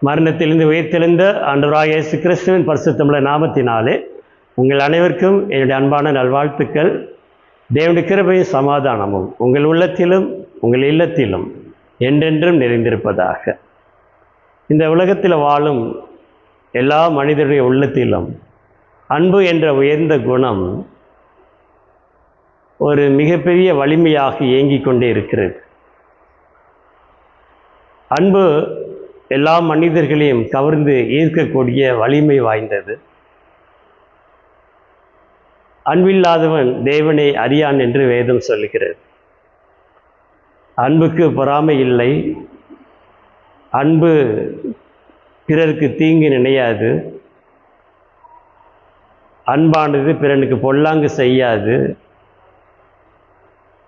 மரணத்திலிருந்து உயிர்த்தெழுந்த ஆண்டவராகிய இயேசு கிறிஸ்துவின் பரிசுத்தமுள்ள நாமத்தினாலே உங்கள் அனைவருக்கும் என்னுடைய அன்பான நல்வாழ்த்துக்கள். தேவனுடைய கிருபையும் சமாதானமும் உங்கள் உள்ளத்திலும் உங்கள் இல்லத்திலும் என்றென்றும் நிறைந்திருப்பதாக. இந்த உலகத்தில் வாழும் எல்லா மனிதருடைய உள்ளத்திலும் அன்பு என்ற உயர்ந்த குணம் ஒரு மிகப்பெரிய வலிமையாக இயங்கிக் கொண்டே இருக்கிறது. அன்பு எல்லா மனிதர்களையும் கவர்ந்து ஈர்க்கக்கூடிய வலிமை வாய்ந்தது. அன்பில்லாதவன் தேவனை அறியான் என்று வேதம் சொல்லுகிறது. அன்புக்கு பொறாமை இல்லை. அன்பு பிறருக்கு தீங்கு நினையாது. அன்பானது பிறனுக்கு பொல்லாங்கு செய்யாது.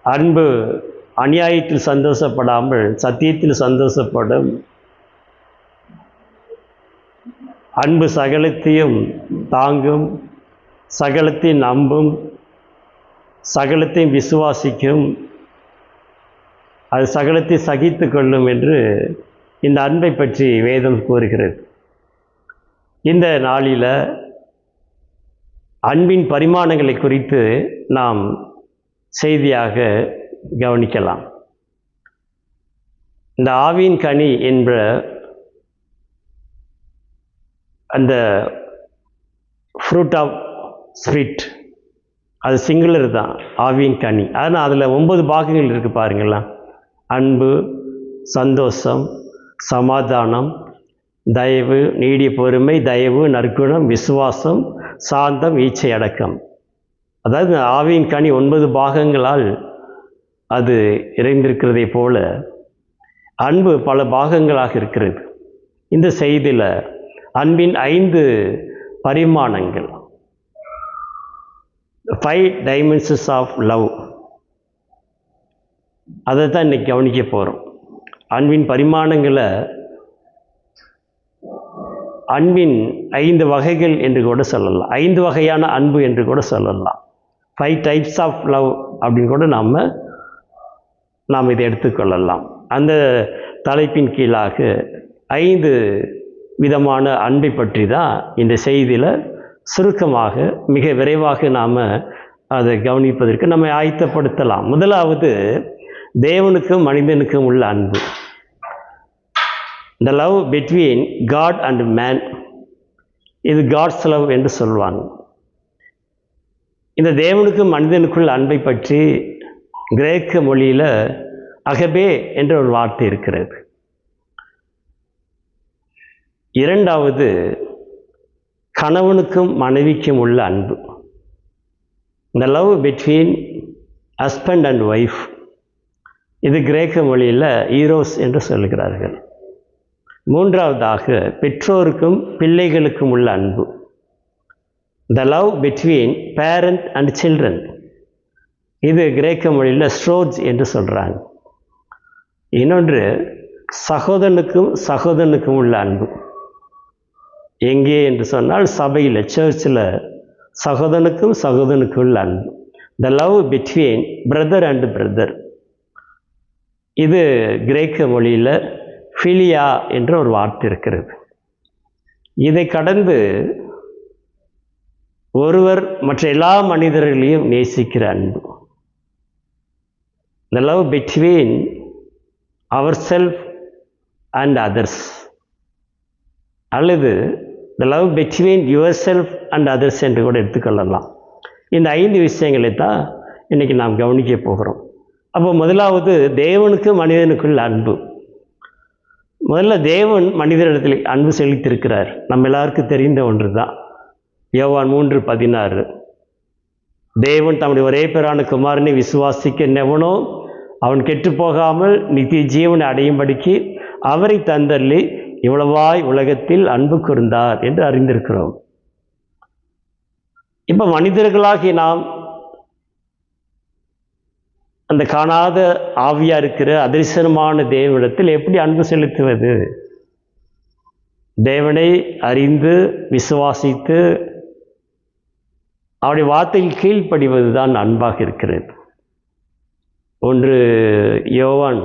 அன்பு அநியாயத்தில் சந்தோஷப்படாமல் சத்தியத்தில் சந்தோஷப்படும். அன்பு சகலத்தையும் தாங்கும், சகலத்தையும் நம்பும், சகலத்தையும் விசுவாசிக்கும், அது சகலத்தை சகித்து கொள்ளும் என்று இந்த அன்பை பற்றி வேதம் கூறுகிறது. இந்த நாளில் அன்பின் பரிமாணங்களை குறித்து நாம் செய்தியாக கவனிக்கலாம். இந்த ஆவியின் கனி என்ற அந்த ஃப்ரூட் ஆஃப் ஸ்பிரிட், அது சிங்குலர் தான், ஆவியின் கனி. ஆனால் அதில் 9 பாகங்கள் இருக்குது பாருங்களா. அன்பு, சந்தோஷம், சமாதானம், தயவு, நீடிய பொறுமை, தயவு, நற்குணம், விசுவாசம், சாந்தம், ஈச்சை அடக்கம். அதாவது ஆவியின் கனி 9 பாகங்களால் அது இறைந்திருக்கிறதை போல அன்பு பல பாகங்களாக இருக்கிறது. இந்த செய்தியில் அன்பின் 5 பரிமாணங்கள், 5 டைமென்ஷன்ஸ் ஆஃப் லவ், அதை தான் இன்றைக்கி கவனிக்க போகிறோம். அன்பின் பரிமாணங்களை அன்பின் 5 வகைகள் என்று கூட சொல்லலாம். 5 வகையான அன்பு என்று கூட சொல்லலாம். 5 டைப்ஸ் ஆஃப் லவ் அப்படின்னு கூட நாம் இதை எடுத்துக்கொள்ளலாம். அந்த தலைப்பின் கீழாக 5 விதமான அன்பை பற்றி தான் இந்த செய்தியில் சுருக்கமாக மிக விரைவாக நாம் அதை கவனிப்பதற்கு நம்மை ஆயத்தப்படுத்தலாம். முதலாவது, தேவனுக்கும் மனிதனுக்கும் உள்ள அன்பு. The love between God and man, இது God's love என்று சொல்வாங்க. இந்த தேவனுக்கும் மனிதனுக்குள்ள அன்பை பற்றி கிரேக்க மொழியில் அகபே என்ற ஒரு வார்த்தை இருக்கிறது. இரண்டாவது, கணவனுக்கும் மனைவிக்கும் உள்ள அன்பு. The love between husband and wife, இது கிரேக்க மொழியில் ஈரோஸ் என்று சொல்கிறார்கள். மூன்றாவதாக, பெற்றோருக்கும் பிள்ளைகளுக்கும் உள்ள அன்பு. The love between parent and children, இது கிரேக்க மொழியில் ஸ்ட்ரோஜ் என்று சொல்கிறாங்க. இன்னொன்று, சகோதரனுக்கும் சகோதரனுக்கும் உள்ள அன்பு. எங்கே என்று சொன்னால் சபையில், சர்ச்சில் சகோதரனுக்கும் சகோதரனுக்கும் உள்ள அன்பு. The love between brother and brother, இது கிரேக்க மொழியில் ஃபிலியா என்ற ஒரு வார்த்தை இருக்கிறது. இதை கடந்து ஒருவர் மற்ற எல்லா மனிதர்களையும் நேசிக்கிற அன்பு. The love between ourselves and others, அல்லது the love between yourself and others என்று கூட எடுத்துக்கொள்ளலாம். இந்த 5 விஷயங்களை தான் இன்றைக்கி நாம் கவனிக்க போகிறோம். அப்போ முதலாவது, தேவனுக்கு மனிதனுக்குள்ள அன்பு. முதல்ல தேவன் மனிதனிடத்தில் அன்பு செலுத்தியிருக்கிறார். நம்ம எல்லாருக்கும் தெரிந்த ஒன்று தான். யோவான் 3:16, தேவன் தம்முடைய ஒரே பேரான குமாரனை விசுவாசிக்க எவனோ அவன் கெட்டு போகாமல் நித்திய ஜீவனை அடையும்படிக்கு அவரை தந்தள்ளி இவ்வளவாய் உலகத்தில் அன்பு கூர்ந்தார் என்று அறிந்திருக்கிறோம். இப்போ மனிதர்களாகி நாம் அந்த காணாத ஆவியாக இருக்கிற அதரிசனமான தேவனிடத்தில் எப்படி அன்பு செலுத்துவது? தேவனை அறிந்து விசுவாசித்து அவருடைய வார்த்தையில் கீழ்ப்படிவது தான் அன்பாக இருக்கிறது. 1 யோவான்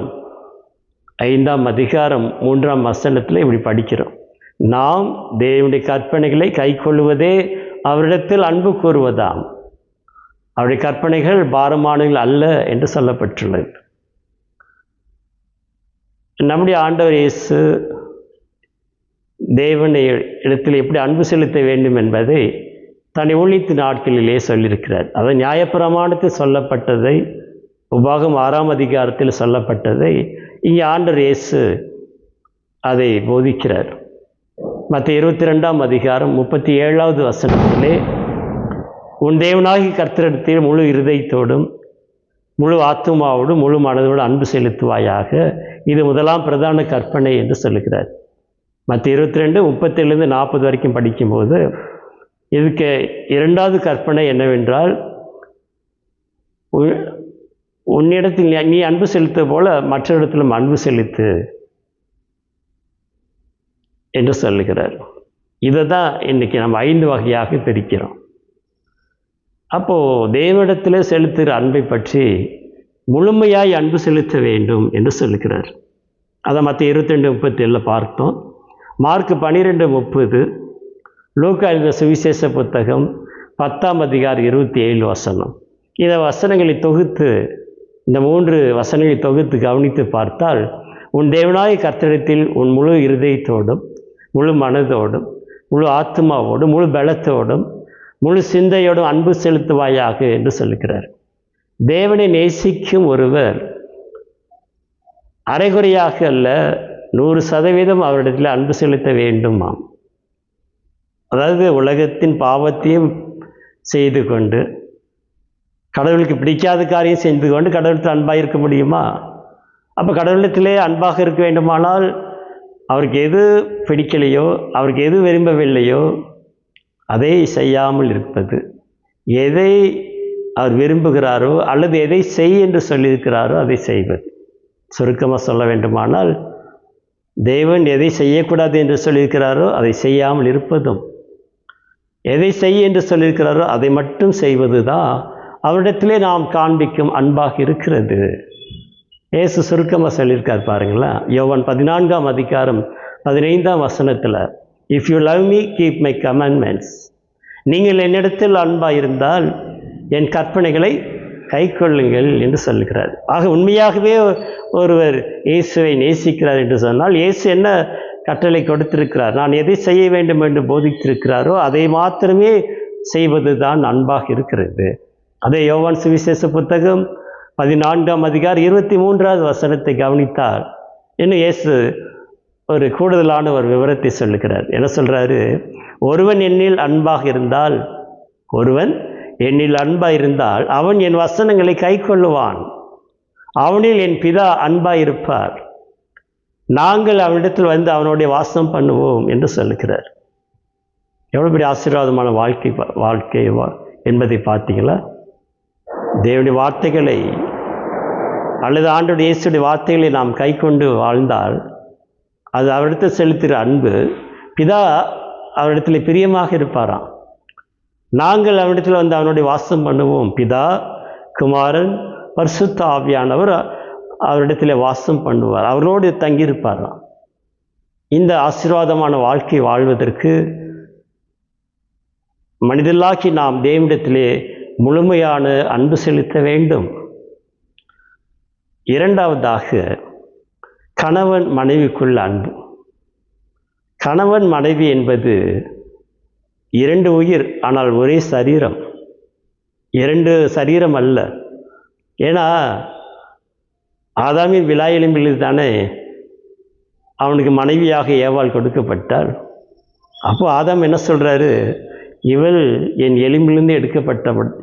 5 இப்படி படிக்கிறோம். நாம் தேவனுடைய கற்பனைகளை கைக்கொள்வதே அவரிடத்தில் அன்பு கூறுவதாம். அவருடைய கற்பனைகள் பாரமானவைகள் அல்ல என்று சொல்லப்பட்டுள்ளது. நம்முடைய ஆண்டவர் இயேசு தேவனை இடத்தில் எப்படி அன்பு செலுத்த வேண்டும் என்பதை தன்னை ஊழியத்து நாட்களிலே சொல்லியிருக்கிறார். அது நியாயப்பிரமாணத்தில் சொல்லப்பட்டதை, உபாகம் 6ஆம் அதிகாரத்தில் சொல்லப்பட்டதை இங்கே ஆண்டவர் இயேசு அதை போதிக்கிறார். மத்திய 22ஆம் அதிகாரம் 37வது வசனத்திலே, உன் தேவனாகி கர்த்தரிடத்தில் முழு இருதயத்தோடும் முழு ஆத்துமாவோடும் முழு மனதோடு அன்பு செலுத்துவாயாக, இது முதலாம் பிரதான கற்பனை என்று சொல்லுகிறார். மத்திய 22 37-40 வரைக்கும் படிக்கும்போது இதுக்கு இரண்டாவது கற்பனை என்னவென்றால், உன்னிடத்தில் நீ அன்பு செலுத்த போல மற்ற இடத்திலும் அன்பு செலுத்து என்று சொல்லுகிறார். இதை தான் இன்றைக்கி நம்ம 5 வகையாக பிரிக்கிறோம். அப்போது தேவனிடத்தில் செலுத்துகிற அன்பை பற்றி முழுமையாய் அன்பு செலுத்த வேண்டும் என்று சொல்லுகிறார். அதை மத்திய 22:37 பார்த்தோம். மார்க் 12:30, லூக்கா எழுதின சுவிசேஷ புத்தகம் 10ஆம் அதிகாரம் 27 வசனம். இந்த வசனங்களை தொகுத்து, இந்த 3 வசனங்களை தொகுத்து கவனித்து பார்த்தால், உன் தேவனாய கர்த்தரிடத்தில் உன் முழு இருதயத்தோடும் முழு மனதோடும் முழு ஆத்மாவோடும் முழு பலத்தோடும் முழு சிந்தையோடும் அன்பு செலுத்துவாயாக என்று சொல்லுகிறார். தேவனை நேசிக்கும் ஒருவர் அரைகுறையாக அல்ல, 100% அவரிடத்தில் அன்பு செலுத்த வேண்டுமாம். அதாவது உலகத்தின் பாவத்தையும் செய்து கொண்டு, கடவுளுக்கு பிடிக்காத காரியம் செய்து கொண்டு கடவுளுக்கு அன்பாக இருக்க முடியுமா? அப்போ கடவுளத்திலே அன்பாக இருக்க வேண்டுமானால் அவருக்கு எது பிடிக்கலையோ, அவருக்கு எது விரும்பவில்லையோ அதை செய்யாமல் இருப்பது, எதை அவர் விரும்புகிறாரோ அல்லது எதை செய் என்று சொல்லியிருக்கிறாரோ அதை செய்வது. சுருக்கமாக சொல்ல வேண்டுமானால், தேவன் எதை செய்யக்கூடாது என்று சொல்லியிருக்கிறாரோ அதை செய்யாமல் இருப்பதும், எதை செய் என்று சொல்லியிருக்கிறாரோ அதை மட்டும் செய்வது தான் அவரிடத்திலே நாம் காண்பிக்கும் அன்பாக இருக்கிறது. இயேசு சுருக்கமாக சொல்லியிருக்கார் பாருங்களேன். யோவான் 14ஆம் அதிகாரம் 15ஆம் வசனத்தில், if you love me keep my commandments, நீங்கள் என்னிடத்தில் அன்பாக இருந்தால் என் கற்பனைகளை கை கொள்ளுங்கள் என்று சொல்லுகிறார். ஆக உண்மையாகவே ஒருவர் இயேசுவை நேசிக்கிறார் என்று சொன்னால், இயேசு என்ன கட்டளை கொடுத்திருக்கிறார், நான் எதை செய்ய வேண்டும் என்று போதித்திருக்கிறாரோ அதை மாத்திரமே செய்வது தான் அன்பாக இருக்கிறது. அதே யோவான் சுவிசேஷ புத்தகம் 14ஆம் அதிகாரம் 23வது வசனத்தை கவனித்தால் இன்னும் இயேசு ஒரு கூடுதலான ஒரு விவரத்தை சொல்லுகிறார். என்ன சொல்கிறாரு? ஒருவன் என்னில் அன்பாக இருந்தால் அவன் என் வசனங்களை கை கொள்ளுவான், அவனில் என் பிதா அன்பாக இருப்பார், நாங்கள் அவனிடத்தில் வந்து அவனுடைய வாசம் பண்ணுவோம் என்று சொல்லுகிறார். எவ்வளோ பெரிய ஆசீர்வாதமான வாழ்க்கை என்பதை பார்த்தீங்களா? தேவனுடைய வார்த்தைகளை அல்லது ஆண்டவருடைய இயேசுடைய வார்த்தைகளை நாம் கை கொண்டு வாழ்ந்தால் அது அவரிடத்தில் செலுத்துகிற அன்பு. பிதா அவரிடத்தில் பிரியமாக இருப்பாராம். நாங்கள் அவரிடத்தில் வந்து அவனுடைய வாசம் பண்ணுவோம். பிதா, குமாரன், பரிசுத்த ஆவியானவர் அவரிடத்தில் வாசம் பண்ணுவார், அவரோடு தங்கியிருப்பாராம். இந்த ஆசீர்வாதமான வாழ்க்கை வாழ்வதற்கு மனிதர்களாக்கி நாம் தேவனிடத்திலே முழுமையான அன்பு செலுத்த வேண்டும். இரண்டாவதாக, கணவன் மனைவிக்குள்ள அன்பு. கணவன் மனைவி என்பது 2 உயிர், ஆனால் ஒரே சரீரம். 2 சரீரம் அல்ல. ஏன்னா ஆதாமின் விலா எலும்பில் தானே அவனுக்கு மனைவியாக ஏவாள் கொடுக்கப்பட்டாள். அப்போ ஆதாம் என்ன சொல்கிறாரு? இவள் என் எலும்பிலிருந்து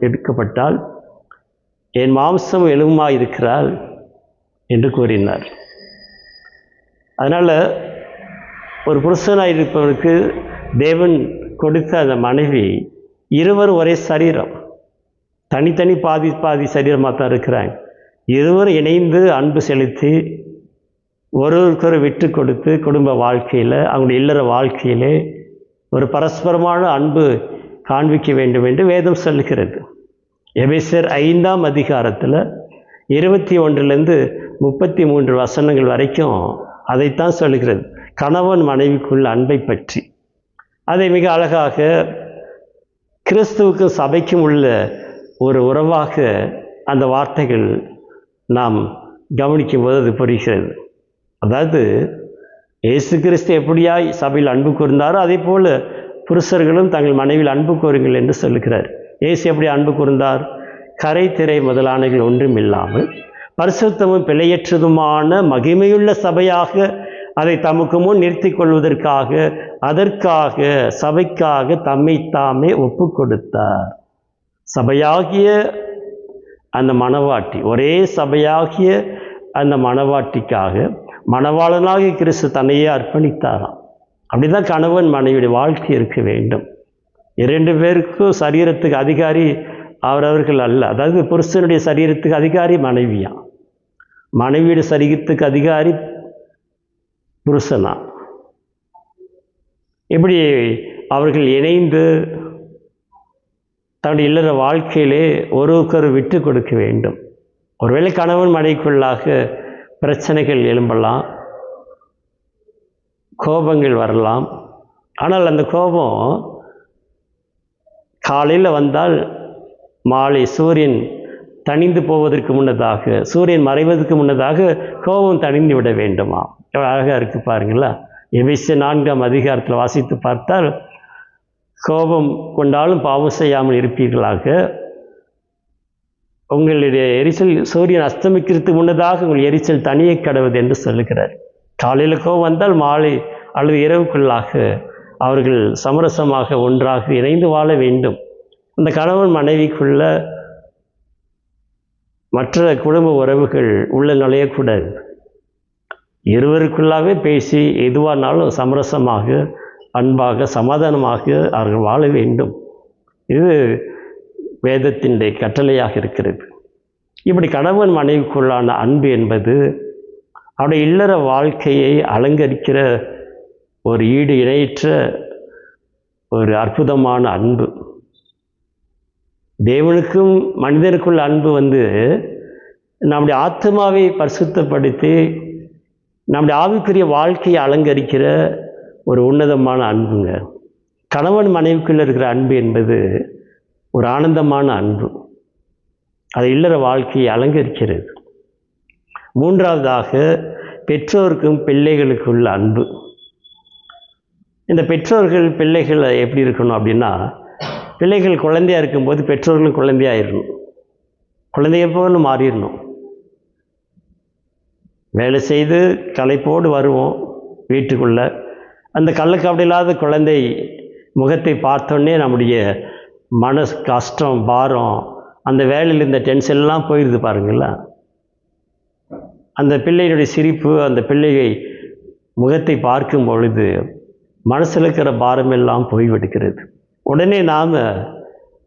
எடுக்கப்பட்டால் என் மாம்சம் எலும்புமாக இருக்கிறாள் என்று கூறினார். அதனால் ஒரு புருஷனாக இருப்பவருக்கு தேவன் கொடுத்த அந்த மனைவி, இருவரும் ஒரே சரீரம், தனித்தனி பாதி சரீரமாக தான் இருக்கிறாங்க. இருவரும் இணைந்து அன்பு செலுத்தி ஒருவருக்கொரு விட்டு கொடுத்து குடும்ப வாழ்க்கையில், அவங்களுடைய இல்லற வாழ்க்கையிலே ஒரு பரஸ்பரமான அன்பு காண்பிக்க வேண்டும் என்று வேதம் சொல்லுகிறது. எபேசியர் 5ஆம் அதிகாரத்தில் 21 33 வசனங்கள் வரைக்கும் அதைத்தான் சொல்லுகிறது. கணவன் மனைவிக்குள்ள அன்பை பற்றி. அதை மிக அழகாக கிறிஸ்துவுக்கும் சபைக்கும் உள்ள ஒரு உறவாக அந்த வார்த்தைகள் நாம் கவனிக்கும் போது அது புரிகிறது. அதாவது இயேசு கிறிஸ்து எப்படியாய் சபையில் அன்பு கூர்ந்தாரோ அதே போல் புருஷர்களும் தங்கள் மனைவியில் அன்பு கூறுங்கள் என்று சொல்லுகிறார். இயேசு எப்படி அன்பு கூர்ந்தார்? கரை திரை முதலானவைகள் ஒன்றும் இல்லாமல் பரிசுத்தமும் பிழையற்றதுமான மகிமையுள்ள சபையாக அதை தமக்கு முன் நிறுத்தி கொள்வதற்காக, அதற்காக சபைக்காக தம்மை தாமே ஒப்பு கொடுத்தார். சபையாகிய அந்த மணவாட்டி, ஒரே சபையாகிய அந்த மணவாட்டிக்காக மணவாளனாகிய கிறிஸ்து தன்னையே அர்ப்பணித்தாராம். அப்படிதான் கணவன் மனைவியுடைய வாழ்க்கை இருக்க வேண்டும். 2 பேருக்கும் சரீரத்துக்கு அதிகாரி அவரவர்கள் அல்ல. அதாவது புருஷனுடைய சரீரத்துக்கு அதிகாரி மனைவியா, மனைவியுடைய சரீரத்துக்கு அதிகாரி புருஷனா. இப்படி அவர்கள் இணைந்து தன்னுடைய இல்லற வாழ்க்கையிலே ஒருவருக்கொரு விட்டு கொடுக்க வேண்டும். ஒருவேளை கணவன் மனைவிக்குள்ளாக பிரச்சனைகள் எழும்பலாம், கோபங்கள் வரலாம். ஆனால் அந்த கோபம் காலையில் வந்தால் மாலை சூரியன் தணிந்து போவதற்கு முன்னதாக, சூரியன் மறைவதற்கு முன்னதாக கோபம் தணிந்து விட வேண்டுமா? அழகாக இருக்குது பாருங்களா. எபேசியர் 4ஆம் அதிகாரத்தில் வாசித்து பார்த்தால், கோபம் கொண்டாலும் பாவம் செய்யாமல் இருப்பீர்களாக, உங்களுடைய எரிச்சல் சூரியன் அஸ்தமிக்கிறதுக்கு முன்னதாக உங்கள் எரிச்சல் தனியே கடவுது என்று சொல்லுகிறார். காலையில் கோபம் வந்தால் மாலை அல்லது இரவுக்குள்ளாக அவர்கள் சமரசமாக ஒன்றாக இணைந்து வாழ வேண்டும். அந்த கணவன் மனைவிக்குள்ள மற்ற குடும்ப உறவுகள் உள்ள நுழையக்கூடாது. இருவருக்குள்ளாகவே பேசி எதுவானாலும் சமரசமாக, அன்பாக, சமாதானமாக அவர்கள் வாழ வேண்டும். இது வேதத்தினுடைய கட்டளையாக இருக்கிறது. இப்படி கணவன் மனைவிக்குள்ளான அன்பு என்பது அவருடைய இல்லற வாழ்க்கையை அலங்கரிக்கிற ஒரு ஈடு இணையற்ற ஒரு அற்புதமான அன்பு. தேவனுக்கும் மனிதனுக்குள்ள அன்பு நம்முடைய ஆத்மாவை பரிசுத்தப்படுத்தி நம்முடைய ஆவிக்குரிய வாழ்க்கையை அலங்கரிக்கிற ஒரு உன்னதமான அன்புங்க. கணவன் மனைவிக்குள்ள இருக்கிற அன்பு என்பது ஒரு ஆனந்தமான அன்பு. அது இல்லற வாழ்க்கையை அலங்கரிக்கிறது. 3வதாக பெற்றோருக்கும் பிள்ளைகளுக்குள்ள அன்பு. இந்த பெற்றோர்கள் பிள்ளைகள் எப்படி இருக்கணும் அப்படின்னா, பிள்ளைகள் குழந்தையாக இருக்கும்போது பெற்றோர்களும் குழந்தையாயிடணும், குழந்தைய போல மாறிடணும். வேலை செய்து களைப்போடு வருவோம் வீட்டுக்குள்ளே. அந்த கள்ளக்கபடி இல்லாத குழந்தை முகத்தை பார்த்தோன்னே நம்முடைய மனசு கஷ்டம், பாரம், அந்த வேலையில் இந்த டென்ஷன்லாம் போயிடுது பாருங்களா. அந்த பிள்ளையினுடைய சிரிப்பு, அந்த பிள்ளையை முகத்தை பார்க்கும் பொழுது மனசில் இருக்கிற பாரமெல்லாம் போய்விடுகிறது. உடனே நாம்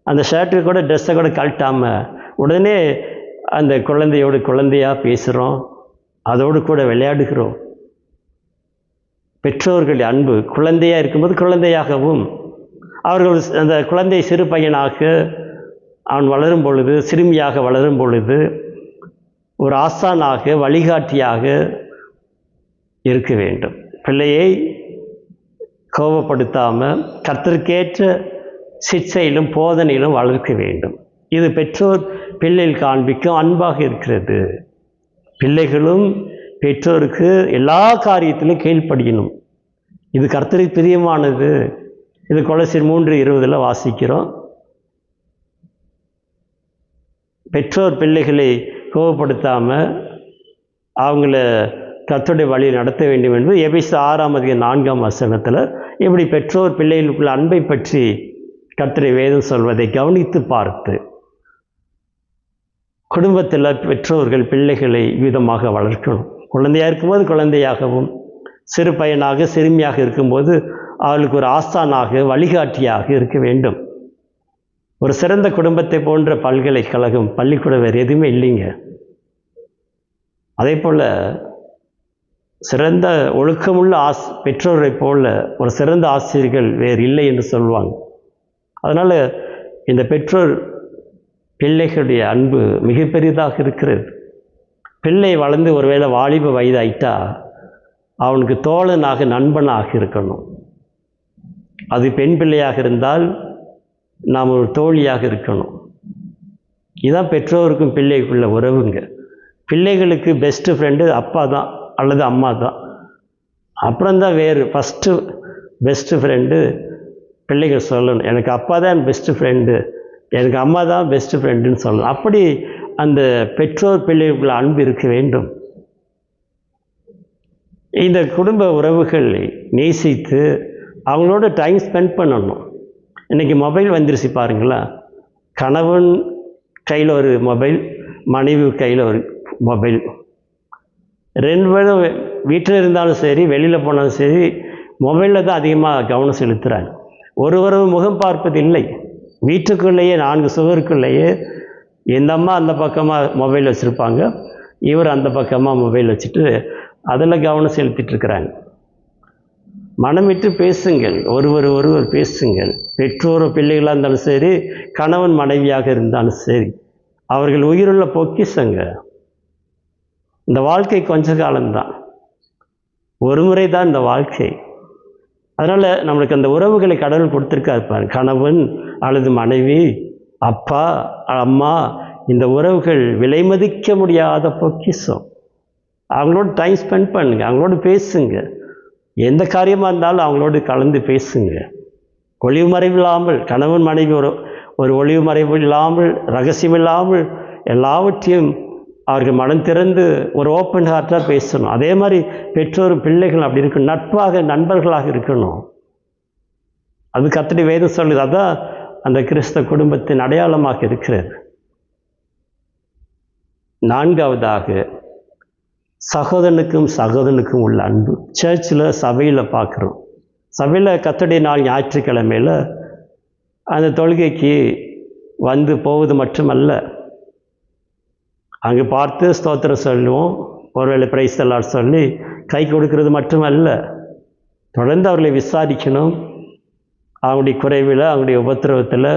அந்த ஷர்ட்டு கூட ட்ரெஸ்ஸை கூட கழட்டாமல் உடனே அந்த குழந்தையோடு குழந்தையாக பேசுகிறோம், அதோடு கூட விளையாடுகிறோம். பெற்றோர்கள் அன்பு குழந்தையாக இருக்கும்போது குழந்தையாகவும், அவர்கள் அந்த குழந்தை சிறு பையனாக அவன் வளரும் பொழுது, சிறுமியாக வளரும் பொழுது ஒரு ஆசானாக, வழிகாட்டியாக இருக்க வேண்டும். பிள்ளையை கோபப்படுத்தாமல் கர்த்தருக்கேற்ற சிக்ஷையிலும் போதனையிலும் வளர்க்க வேண்டும். இது பெற்றோர் பிள்ளைகள் காண்பிக்கும் அன்பாக இருக்கிறது. பிள்ளைகளும் பெற்றோருக்கு எல்லா காரியத்திலும் கீழ்ப்படியணும். இது கர்த்தருக்கு பிரியமானது. இது கொலோசியர் 3:20 வாசிக்கிறோம். பெற்றோர் பிள்ளைகளை கோபப்படுத்தாமல் அவங்கள கர்த்தருடைய வழியை நடத்த வேண்டும் என்று எபேசியர் 6ஆம் அதிகாரம் 4ஆம் வசனத்தில் இப்படி பெற்றோர் பிள்ளைகளுக்குள்ள அன்பை பற்றி கர்த்தருடைய வேதம் சொல்வதை கவனித்து பார்த்து குடும்பத்தில் பெற்றோர்கள் பிள்ளைகளை விதமாக வளர்க்கணும். குழந்தையாக இருக்கும்போது குழந்தையாகவும், சிறு பையனாக சிறுமியாக இருக்கும்போது அவர்களுக்கு ஒரு ஆஸ்தானாக, வழிகாட்டியாக இருக்க வேண்டும். ஒரு சிறந்த குடும்பத்தை போன்ற பல்கலைக்கழகம், பள்ளிக்கூடம் வேறு எதுவுமே இல்லைங்க. அதே போல் சிறந்த ஒழுக்கமுள்ள பெற்றோரை போல ஒரு சிறந்த ஆசிரியர்கள் வேறு இல்லை என்று சொல்லுவாங்க. அதனால் இந்த பெற்றோர் பிள்ளைகளுடைய அன்பு மிகப்பெரியதாக இருக்கிறது. பிள்ளை வளர்ந்து ஒருவேளை வாலிப வயதாயிட்டா அவனுக்கு தோழனாக நண்பனாக இருக்கணும். அது பெண் பிள்ளையாக இருந்தால் நாம் ஒரு தோழியாக இருக்கணும். இதுதான் பெற்றோருக்கும் பிள்ளைக்குள்ள உறவுங்க. பிள்ளைகளுக்கு பெஸ்ட்டு ஃப்ரெண்டு அப்பா தான் அல்லது அம்மா தான். அப்புறம்தான் வேறு. ஃபஸ்ட்டு பெஸ்ட்டு ஃப்ரெண்டு பிள்ளைகள் சொல்லணும், எனக்கு அப்பா தான் பெஸ்ட்டு ஃப்ரெண்டு, எனக்கு அம்மா தான் பெஸ்ட்டு ஃப்ரெண்டுன்னு சொல்லணும். அப்படி அந்த பெற்றோர் பிள்ளைகளுக்குள்ள அன்பு இருக்க வேண்டும். இந்த குடும்ப உறவுகளை நேசித்து அவங்களோட டைம் ஸ்பெண்ட் பண்ணணும். இன்றைக்கி மொபைல் வந்துருச்சு பாருங்களா. கணவன் கையில் ஒரு மொபைல், மனைவி கையில் ஒரு மொபைல். 2 பேரும் வீட்டில் இருந்தாலும் சரி, வெளியில் போனாலும் சரி, மொபைலில் தான் அதிகமாக கவனம் செலுத்துகிறாங்க. ஒருவர் முகம் பார்ப்பது இல்லை. வீட்டுக்குள்ளேயே 4 சுவருக்குள்ளேயே இந்த அம்மா அந்த பக்கமாக மொபைல் வச்சுருப்பாங்க, இவர் அந்த பக்கமாக மொபைல் வச்சுட்டு அதில் கவனம் செலுத்திட்டு இருக்கிறாங்க. மனம் விட்டு பேசுங்கள், ஒருவர் பேசுங்கள். பெற்றோரோ பிள்ளைகளாக இருந்தாலும் சரி, கணவன் மனைவியாக இருந்தாலும் சரி, அவர்கள் உயிருள்ள பொக்கிஷங்க. இந்த வாழ்க்கை கொஞ்ச காலம்தான், ஒரு முறை தான் இந்த வாழ்க்கை. அதனால் நம்மளுக்கு அந்த உறவுகளை கடவுள் கொடுத்துருக்காரு பாருங்க. கணவன் அல்லது மனைவி, அப்பா அம்மா, இந்த உறவுகள் விலை மதிக்க முடியாத பொக்கிஷம். அவங்களோட டைம் ஸ்பெண்ட் பண்ணுங்க, அவங்களோட பேசுங்க. எந்த காரியமாக இருந்தாலும் அவங்களோடு கலந்து பேசுங்க. ஒளிவு மறைவு இல்லாமல், கணவன் மனைவி ஒரு ஒளிவு மறைவு இல்லாமல், ரகசியம் இல்லாமல் எல்லாவற்றையும் அவர்கள் மனம் திறந்து ஒரு ஓப்பன் ஹார்ட்டாக பேசணும். அதே மாதிரி பெற்றோர் பிள்ளைகள் அப்படி இருக்கணும், நட்பாக நண்பர்களாக இருக்கணும். அது கர்த்தருடைய வேதம் சொல்லுது. அதான் அந்த கிறிஸ்தவ குடும்பத்தின் அடையாளமாக இருக்கிறது. 4வதாக சகோதரனுக்கும் உள்ள அன்பு. சர்ச்சில் சபையில் பார்க்குறோம். சபையில் கர்த்தருடைய நாள் ஞாயிற்றுக்கிழமையில் அந்த தொழுகைக்கு வந்து போவது மட்டுமல்ல, அங்கே பார்த்து ஸ்தோத்திரம் சொல்லுவோம், ஒருவேளை பிரைஸ் தி லார்ட் சொல்லி கை கொடுக்கறது மட்டுமல்ல, தொடர்ந்து அவர்களை விசாரிக்கணும். அவங்களுடைய குறைவில், அவங்களுடைய உபத்திரவத்தில்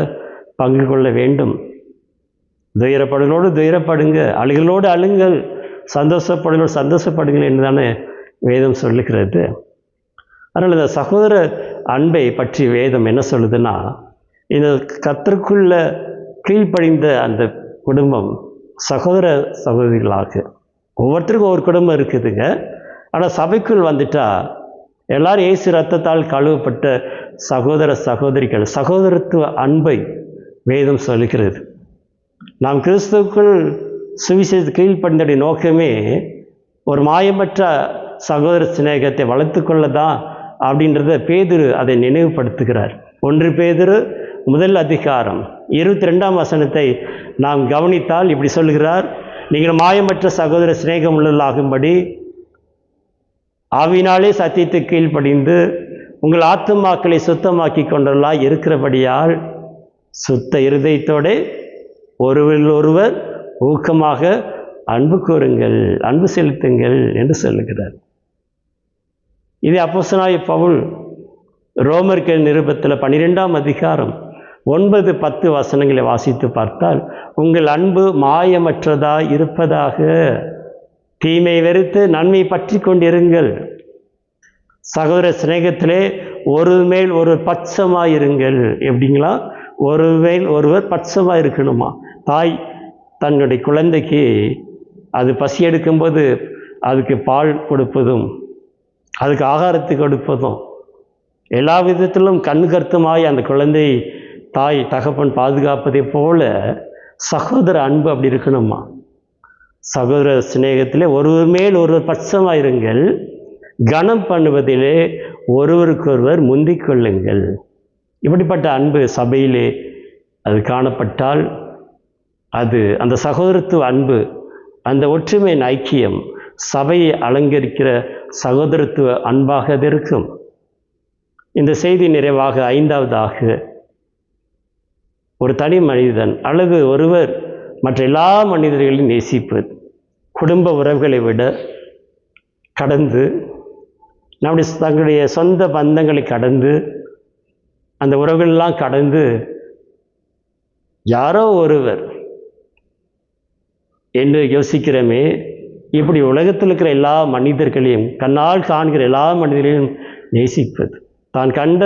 பங்கு கொள்ள வேண்டும். துயரப்படுகளோடு துயரப்படுங்க, அழுகளோடு அழுங்கள், சந்தோஷப்படுகளோடு சந்தோஷப்படுங்கள் என்று தானே வேதம் சொல்லுகிறது. அதனால் இந்த சகோதர அன்பை பற்றி வேதம் என்ன சொல்லுதுன்னா, இந்த கர்த்தருக்குள்ள கீழ்ப்படிந்த அந்த குடும்பம் சகோதர சகோதரிகளாக, ஒவ்வொருத்தருக்கும் ஒவ்வொரு குடும்பம் இருக்குதுங்க. ஆனால் சபைக்குள் வந்துட்டா எல்லாரும் இயேசு ரத்தத்தால் கழுவப்பட்ட சகோதர சகோதரிகள். சகோதரத்துவ அன்பை வேதம் சொல்லுகிறது. நாம் கிறிஸ்துவுக்குள் சுவிசேஷ கீழ்ப்படிந்தடைய நோக்கமே ஒரு மாயமற்ற சகோதர சிநேகத்தை வளர்த்து கொள்ள தான் அப்படின்றத பேதுரு அதை நினைவுபடுத்துகிறார். 1 பேதுரு 1:22 நாம் கவனித்தால் இப்படி சொல்லுகிறார், நீங்கள் மாயமற்ற சகோதர சிநேகம் உள்ளதாகும்படி ஆவியினாலே சத்தியத்தை கீழ்ப்படிந்து உங்கள் ஆத்துமாக்களை சுத்தமாக்கி கொண்டவர்களாய் இருக்கிறபடியால் சுத்த இருதயத்தோடு ஒருவர் ஊக்கமாக அன்பு கூறுங்கள், அன்பு செலுத்துங்கள் என்று சொல்லுகிறார். இது அப்போஸ்தலனாகிய பவுல் ரோமர்கள் நிருபத்தில் 12ஆம் அதிகாரம் 9-10 வாசித்து பார்த்தால், உங்கள் அன்பு மாயமற்றதாய் இருப்பதாக, தீமை வெறுத்து நன்மை பற்றி கொண்டிருங்கள், சகோதர சிநேகத்திலே ஒரு மேல் ஒரு பட்சமாயிருங்கள். எப்படிங்களா? ஒரு மேல் ஒருவர் பட்சமாக இருக்கணுமா? தாய் தன்னுடைய குழந்தைக்கு அது பசி எடுக்கும்போது அதுக்கு பால் கொடுப்பதும், அதுக்கு ஆகாரத்தை கொடுப்பதும், எல்லா விதத்திலும் கண்ணு கருத்துமாய் அந்த குழந்தை தாய் தகப்பன் பாதுகாப்பதை போல சகோதர அன்பு அப்படி இருக்கணுமா? சகோதர சிநேகத்திலே ஒருவர் மேல் ஒருவர் பட்சமாயிருங்கள், கனம் பண்ணுவதிலே ஒருவருக்கொருவர் முந்திக் கொள்ளுங்கள். இப்படிப்பட்ட அன்பு சபையிலே அது காணப்பட்டால், அது அந்த சகோதரத்துவ அன்பு, அந்த ஒற்றுமையின் ஐக்கியம் சபையை அலங்கரிக்கிற சகோதரத்துவ அன்பாக அது இருக்கும். இந்த செய்தி நிறைவாக 5வதாக, ஒரு தனி மனிதன் அல்லது ஒருவர் மற்ற எல்லா மனிதர்களையும் நேசிப்பது, குடும்ப உறவுகளை விட கடந்து, நம்முடைய தங்களுடைய சொந்த பந்தங்களை கடந்து, அந்த உறவுகளெல்லாம் கடந்து யாரோ ஒருவர் என்று யோசிக்கிறோமே, இப்படி உலகத்தில் இருக்கிற எல்லா மனிதர்களையும், கண்ணால் காண்கிற எல்லா மனிதர்களையும் நேசிப்பது. தான் கண்ட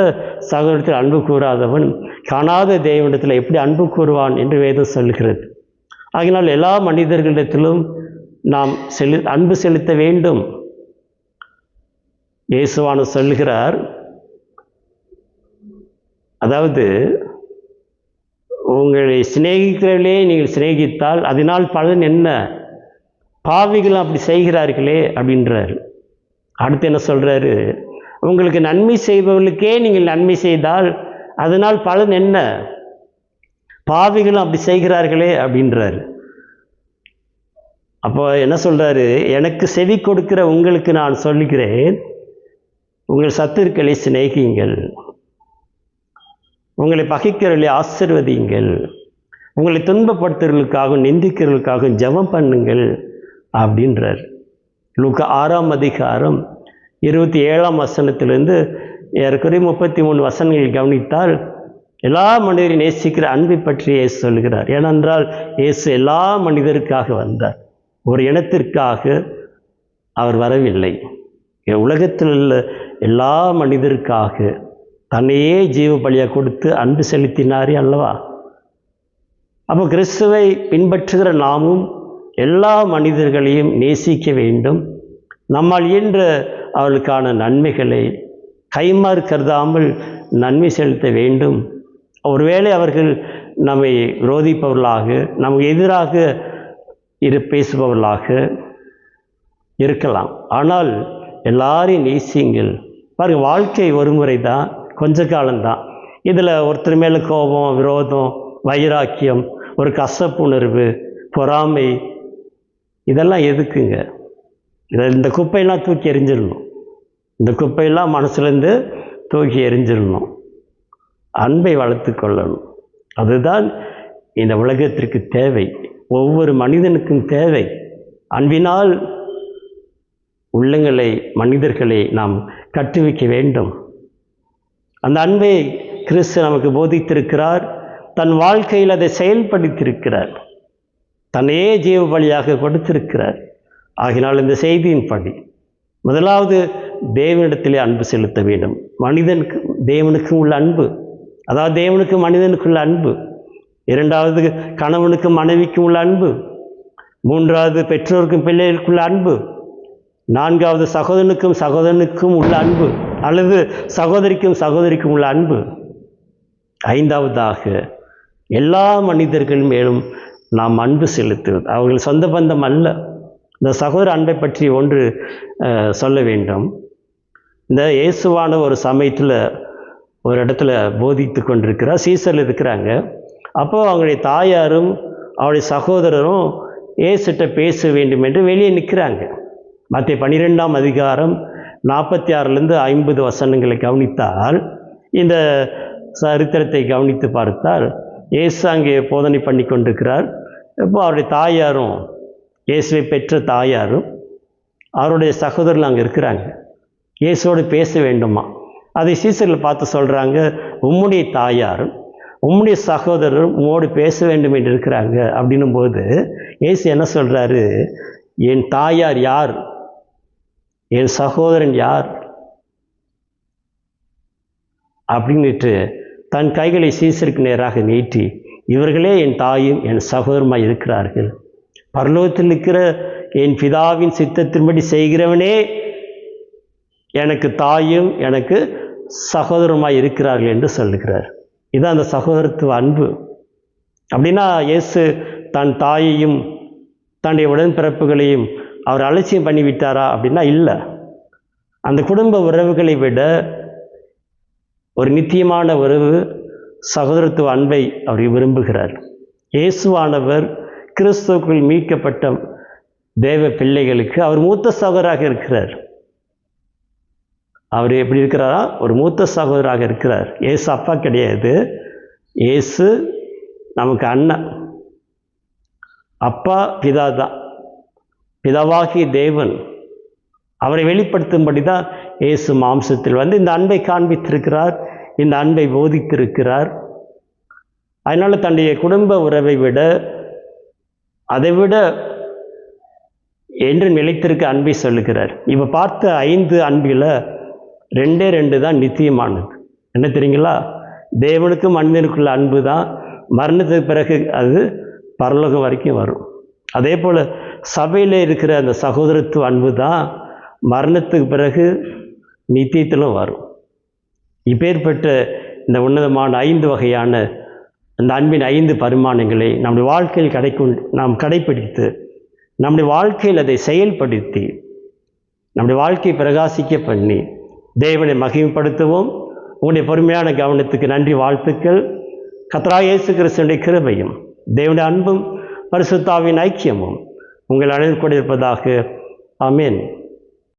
சகோதரத்தில் அன்பு கூறாதவன் காணாத தேவனிடத்தில் எப்படி அன்பு கூறுவான் என்று வேதம் சொல்கிறது. ஆகினால் எல்லா மனிதர்களிடத்திலும் நாம் அன்பு செலுத்த வேண்டும். இயேசுவானவர் சொல்லுகிறார், அதாவது உங்களை சிநேகிக்கிறவர்களே நீங்கள் சிநேகித்தால் அதனால் பலன் என்ன? பாவிகளும் அப்படி செய்கிறார்களே அப்படின்றார். அடுத்து என்ன சொல்கிறாரு? உங்களுக்கு நன்மை செய்பவர்களுக்கே நீங்கள் நன்மை செய்தால் அதனால் பலன் என்ன? பாவிகளும் அப்படி செய்கிறார்களே அப்படின்றார். அப்போ என்ன சொல்கிறாரு? எனக்கு செவி கொடுக்கிற உங்களுக்கு நான் சொல்லுகிறேன், உங்கள் சத்துருக்களை சிநேகியுங்கள், உங்களை பகைக்கிறவர்களை ஆசீர்வதியுங்கள், உங்களை துன்பப்படுத்துறவர்களுக்காகவும் நிந்திக்கிறவர்களுக்காகவும் ஜெபம் பண்ணுங்கள் அப்படின்றார். லூக்கா 6ஆம் அதிகாரம் 27ஆம் வசனத்திலிருந்து ஏறக்குறைய 33 வசனங்கள் கவனித்தால் எல்லா மனிதரையும் நேசிக்கிற அன்பை பற்றி இயேசு சொல்கிறார். ஏனென்றால் இயேசு எல்லா மனிதருக்காக வந்தார், ஒரு இனத்திற்காக அவர் வரவில்லை. உலகத்தில் உள்ள எல்லா மனிதருக்காக தன்னையே ஜீவ பலியாக கொடுத்து அன்பு செலுத்தினாரே அல்லவா? அப்போ கிறிஸ்துவை பின்பற்றுகிற நாமும் எல்லா மனிதர்களையும் நேசிக்க வேண்டும். நம்மால் இயன்ற அவர்களுக்கான நன்மைகளை கைமாறு கருதாமல் நன்மை செலுத்த வேண்டும். ஒருவேளை அவர்கள் நம்மை விரோதிப்பவர்களாக, நமக்கு எதிராக பேசுபவர்களாக இருக்கலாம், ஆனால் எல்லாரையும் நேசியுங்கள். பாருங்கள், வாழ்க்கை ஒரு முறை தான், கொஞ்ச காலம்தான். இதில் ஒருத்தர் மேலே கோபம், விரோதம், வைராக்கியம், ஒரு கசப்புணர்வு, பொறாமை, இதெல்லாம் எதுக்குங்க? இந்த குப்பையெல்லாம் தூக்கி எறிஞ்சிடணும். இந்த குப்பையெல்லாம் மனசுலேருந்து தூக்கி எறிஞ்சிடணும். அன்பை வளர்த்து கொள்ளணும். அதுதான் இந்த உலகத்திற்கு தேவை, ஒவ்வொரு மனிதனுக்கும் தேவை. அன்பினால் உள்ளங்களை, மனிதர்களை நாம் கட்டுவிக்க வேண்டும். அந்த அன்பை கிறிஸ்து நமக்கு போதித்திருக்கிறார், தன் வாழ்க்கையில் அதை செயல்படுத்தியிருக்கிறார், தன்னையே ஜீவ பலியாக கொடுத்திருக்கிறார். ஆகினால் இந்த செய்தியின்படி முதலாவது தேவனிடத்திலே அன்பு செலுத்த வேண்டும். மனிதனுக்கு தேவனுக்கும் உள்ள அன்பு, அதாவது தேவனுக்கு மனிதனுக்குள்ள அன்பு. இரண்டாவது கணவனுக்கும் மனைவிக்கும் உள்ள அன்பு. மூன்றாவது பெற்றோருக்கும் பிள்ளைகளுக்குள்ள அன்பு. நான்காவது சகோதரனுக்கும் சகோதரனுக்கும் உள்ள அன்பு, அல்லது சகோதரிக்கும் சகோதரிக்கும் உள்ள அன்பு. ஐந்தாவதாக எல்லா மனிதர்கள் மேலும் நாம் அன்பு செலுத்துவது. அவர்கள் சொந்த பந்தம் அல்ல. இந்த சகோதர அன்பை பற்றி ஒன்று சொல்ல வேண்டும். இந்த இயேசுவான ஒரு சமயத்தில் ஒரு இடத்துல போதித்து கொண்டிருக்கிறார், சீசரில் இருக்கிறாங்க. அப்போது அவங்களுடைய தாயாரும் அவருடைய சகோதரரும் இயேசுகிட்ட பேச வேண்டும் என்று வெளியே நிற்கிறாங்க. மத்திய 12ஆம் அதிகாரம் 46லேருந்து 50 வசனங்களை கவனித்தால், இந்த சரித்திரத்தை கவனித்து பார்த்தால், இயேசு அங்கே போதனை பண்ணி கொண்டிருக்கிறார். இப்போ அவருடைய தாயாரும், இயேசுவை பெற்ற தாயாரும் அவருடைய சகோதரர்கள் அங்கே இருக்கிறாங்க. இயேசுவோடு பேச வேண்டுமா? அதை சீசரில் பார்த்து சொல்கிறாங்க, உம்முடைய தாயாரும் உம்முடைய சகோதரரும் உம்மோடு பேச வேண்டும் என்று இருக்கிறாங்க. அப்படின்னும் போது இயேசு என்ன சொல்கிறாரு? என் தாயார் யார்? என் சகோதரன் யார்? அப்படின்னுட்டு தன் கைகளை சீசருக்கு நேராக நீட்டி, இவர்களே என் தாயும் என் சகோதரமாய் இருக்கிறார்கள். பரலோகத்தில் இருக்கிற என் பிதாவின் சித்தத்தின்படி செய்கிறவனே எனக்கு தாயும் எனக்கு சகோதரமாய் இருக்கிறார்கள் என்று சொல்லுகிறார். இதுதான் அந்த சகோதரத்துவ அன்பு. அப்படின்னா இயேசு தன் தாயையும் தன்னுடைய உடன்பிறப்புகளையும் அவர் அலட்சியம் பண்ணிவிட்டாரா? அப்படின்னா இல்லை. அந்த குடும்ப உறவுகளை விட ஒரு நித்தியமான உறவு சகோதரத்துவ அன்பை அவர் விரும்புகிறார். இயேசுவானவர் கிறிஸ்துவுக்குள் மீட்கப்பட்ட தேவ பிள்ளைகளுக்கு அவர் மூத்த சகோதராக இருக்கிறார். அவர் எப்படி இருக்கிறாரா? ஒரு மூத்த சகோதராக இருக்கிறார். இயேசு அப்பா கிடையாது, இயேசு நமக்கு அண்ணன். அப்பா பிதா தான், பிதாவாகிய தேவன் அவரை வெளிப்படுத்தும்படி தான் இயேசு மாம்சத்தில் வந்து இந்த அன்பை காண்பித்திருக்கிறார், இந்த அன்பை போதித்திருக்கிறார். அதனால் தன்னுடைய குடும்ப உறவை விட, அதை விட என்று நிலைத்திருக்க அன்பை சொல்லுகிறார். இப்போ பார்த்த 5 அன்பில் 2 தான் நித்தியமானது. என்ன தெரியுங்களா? தேவனுக்கும் மனிதனுக்குள்ள அன்பு தான் மரணத்துக்கு பிறகு அது பரலோகம் வரைக்கும் வரும். அதே போல் சபையில் இருக்கிற அந்த சகோதரத்துவ அன்பு தான் மரணத்துக்கு பிறகு நித்தியத்திலும் வரும். இப்பேற்பட்ட இந்த உன்னதமான 5 வகையான அந்த அன்பின் 5 பரிமாணங்களை நம்முடைய வாழ்க்கையில் நாம் கடைப்பிடித்து நம்முடைய வாழ்க்கையில் அதை செயல்படுத்தி நம்முடைய வாழ்க்கையை பிரகாசிக்க பண்ணி தேவனை மகிமைப்படுத்துவோம். உங்களுடைய பொறுமையான கவனத்துக்கு நன்றி, வாழ்த்துக்கள். கர்த்தராகிய இயேசு கிறிஸ்துவின் கிருபையும் தேவனுடைய அன்பும் பரிசுத்த ஆவியின் ஐக்கியமும் உங்கள் அனைவரும் கூட இருப்பதாக. ஆமென்.